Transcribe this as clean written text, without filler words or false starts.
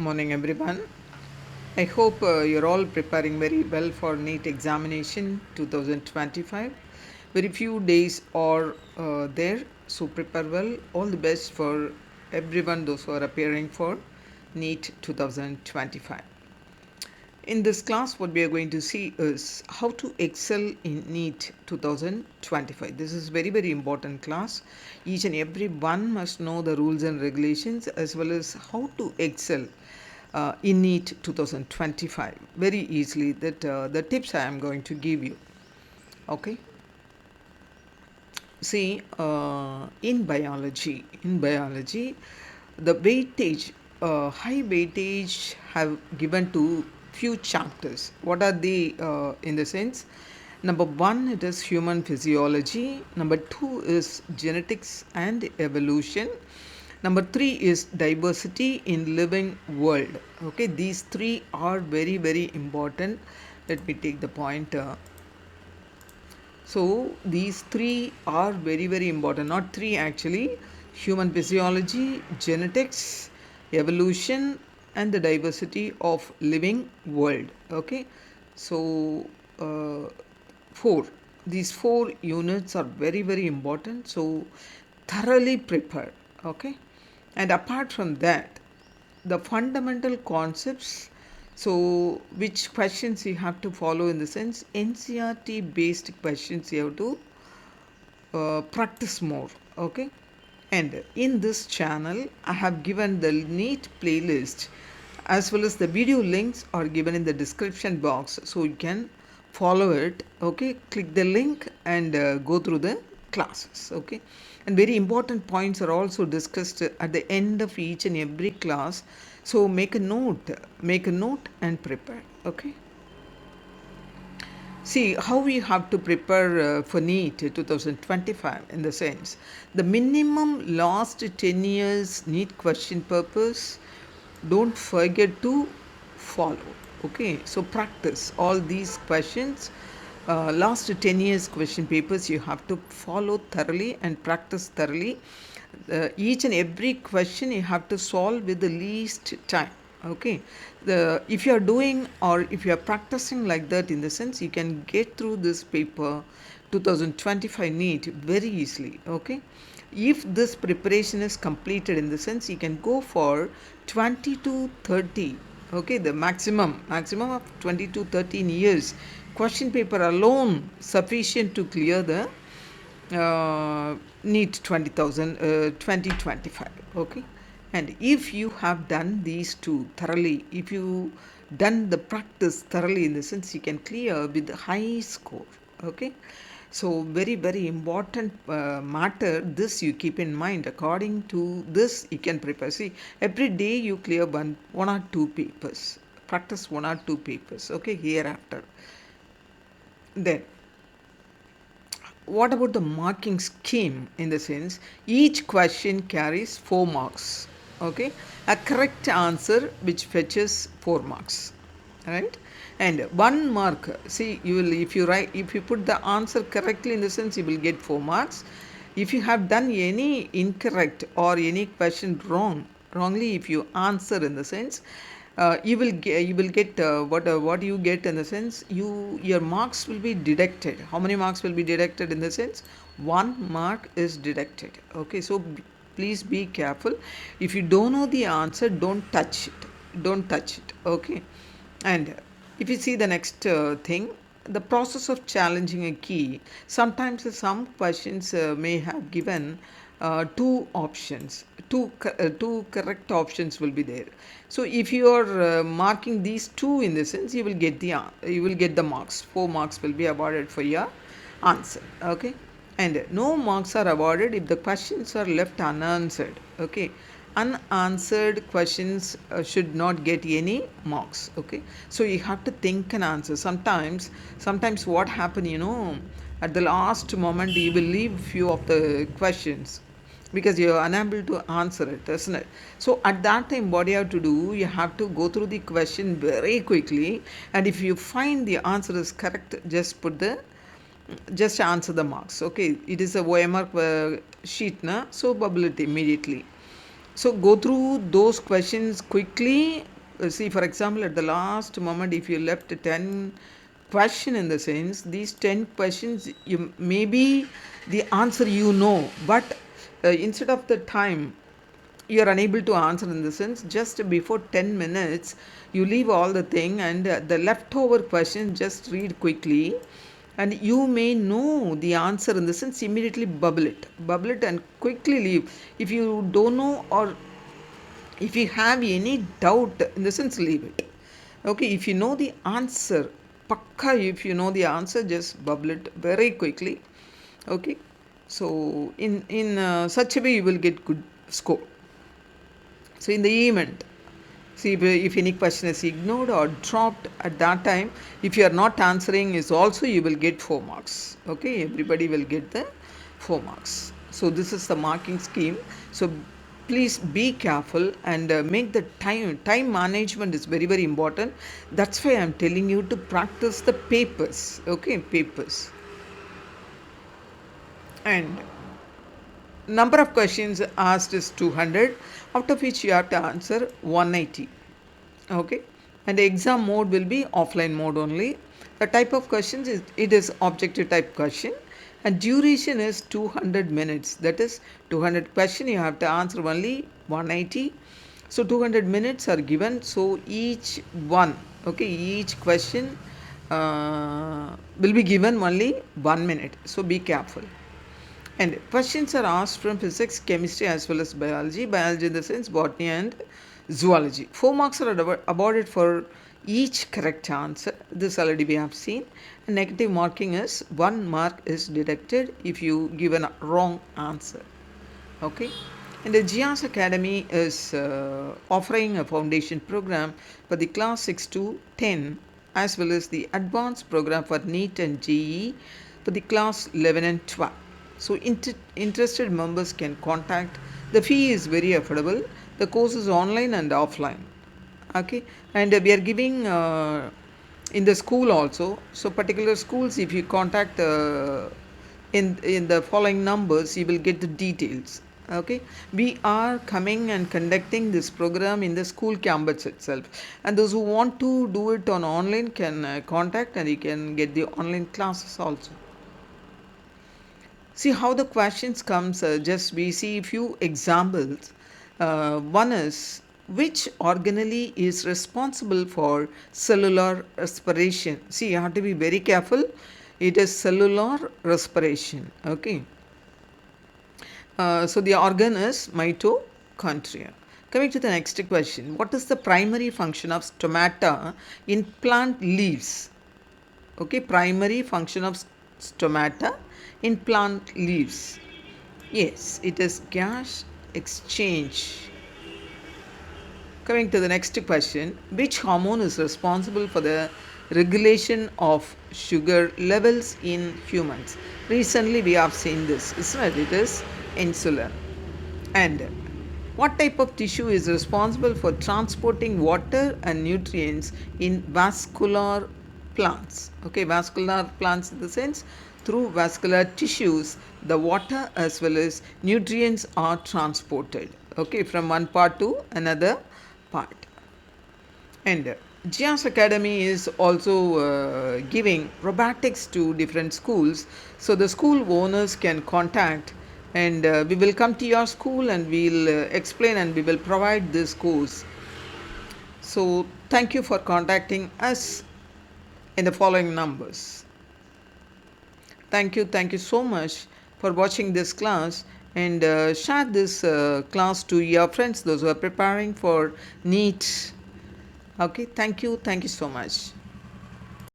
Morning everyone. I hope you're all preparing very well for NEET examination 2025. Very few days are there, so prepare well. All the best for everyone, those who are appearing for NEET 2025. In this class, what we are going to see is how to excel in NEET 2025. This is very important class. Each and every one must know the rules and regulations as well as how to excel in NEET 2025 very easily. That the tips I am going to give you. Okay. See, in biology, the weightage, high weightage have given to few chapters. What are they in the sense? Number one, it is human physiology. Number two is genetics and evolution. Number three is diversity in living world. Okay, these three are very important. Let me take the point. So these three are very important. Not three actually. Human physiology, genetics, evolution, and the diversity of living world. Okay, so four. These four units are very important. So thoroughly prepare. Okay, and apart from that, the fundamental concepts, so which questions you have to follow in the sense NCERT based questions you have to practice more. Okay, and in this channel I have given the NEET playlist as well as the video links are given in the description box, so you can follow it. Okay, click the link and go through the classes. Okay, and very important points are also discussed at the end of each and every class, so make a note and prepare. Okay, see how we have to prepare for NEET 2025 in the sense the minimum last 10 years NEET question purpose, don't forget to follow. Okay, so practice all these questions. Last 10 years question papers you have to follow thoroughly and practice thoroughly. Each and every question you have to solve with the least time. Okay, if you are doing or if you are practicing like that, in the sense you can get through this paper 2025 NEET very easily. Okay, if this preparation is completed, in the sense you can go for 20 to 30. Okay, the maximum of 20 to 13 years question paper alone sufficient to clear the NEET 2025. Okay, and if you have done these two thoroughly, if you done the practice thoroughly, in the sense you can clear with high score. Okay, so very important matter, this you keep in mind. According to this you can prepare. See, every day you clear one or two papers, practice one or two papers. Okay, hereafter. Then what about the marking scheme? In the sense each question carries 4 marks. Okay, a correct answer which fetches 4 marks, right? And 1 mark, see, you will, if you put the answer correctly, in the sense you will get 4 marks. If you have done any incorrect or any question wrongly, if you answer, in the sense you will get what you get, in the sense your marks will be deducted. How many marks will be deducted? In the sense 1 mark is deducted. Okay, so please be careful. If you don't know the answer, don't touch it. Okay, and if you see the next thing, the process of challenging a key, sometimes some questions may have given two options, two correct options will be there. So if you are marking these two, in the sense you will get the marks. 4 marks will be awarded for your answer. Okay, and no marks are awarded if the questions are left unanswered. Okay, unanswered questions should not get any marks. Okay, so you have to think and answer. Sometimes what happen, at the last moment you will leave few of the questions because you are unable to answer it, isn't it? So at that time what you have to do, you have to go through the question very quickly, and if you find the answer is correct, just answer the marks. Okay, it is a OMR sheet, so bubble it immediately. So go through those questions quickly, see, for example, at the last moment, if you left 10 question in the sense, these 10 questions, you maybe the answer you know, but instead of the time, you are unable to answer in the sense, just before 10 minutes, you leave all the thing and the leftover question just read quickly, and you may know the answer in the sense, immediately bubble it and quickly leave. If you don't know, or if you have any doubt in the sense, leave it. Okay, if you know the answer pakka, if you know the answer, just bubble it very quickly. Okay, so in such a way you will get good score. So in the event, see, if any question is ignored or dropped at that time, if you are not answering, is also you will get 4 marks. Okay, everybody will get the 4 marks. So this is the marking scheme. So please be careful and make the time management is very, very important. That's why I am telling you to practice the papers. Okay, papers. And number of questions asked is 200, out of which you have to answer 180. Okay, and the exam mode will be offline mode only. The type of questions is, it is objective type question, and duration is 200 minutes. That is 200 question, you have to answer only 180. So 200 minutes are given. So each one, okay, each question will be given only 1 minute. So be careful. And questions are asked from physics, chemistry as well as biology. Biology in the sense botany and zoology. 4 marks are awarded for each correct answer. This already we have seen. And negative marking is 1 mark is deducted if you give a wrong answer. Okay. And the GIAS Academy is offering a foundation program for the class 6 to 10, as well as the advanced program for NEET and JEE for the class 11 and 12. So interested members can contact. The fee is very affordable. The course is online and offline. Okay, and we are giving in the school also. So particular schools, if you contact in the following numbers, you will get the details. Okay, we are coming and conducting this program in the school campus itself, and those who want to do it on online can contact, and you can get the online classes also. See how the questions comes, just we see few examples. One is, which organelle is responsible for cellular respiration? See, you have to be very careful. It is cellular respiration. Okay. So the organ is mitochondria. Coming to the next question, what is the primary function of stomata in plant leaves? Okay, primary function of stomata in plant leaves. Yes, it is gas exchange. Coming to the next question, which hormone is responsible for the regulation of sugar levels in humans? Recently we have seen this, isn't it? It is insulin. And what type of tissue is responsible for transporting water and nutrients in vascular plants? Okay, vascular plants in the sense, through vascular tissues, the water as well as nutrients are transported, okay, from one part to another part. And GIAS Academy is also giving robotics to different schools, so the school owners can contact, and we will come to your school and we will explain and we will provide this course. So thank you for contacting us in the following numbers. Thank you so much for watching this class, and share this class to your friends, those who are preparing for NEET. Okay, thank you so much.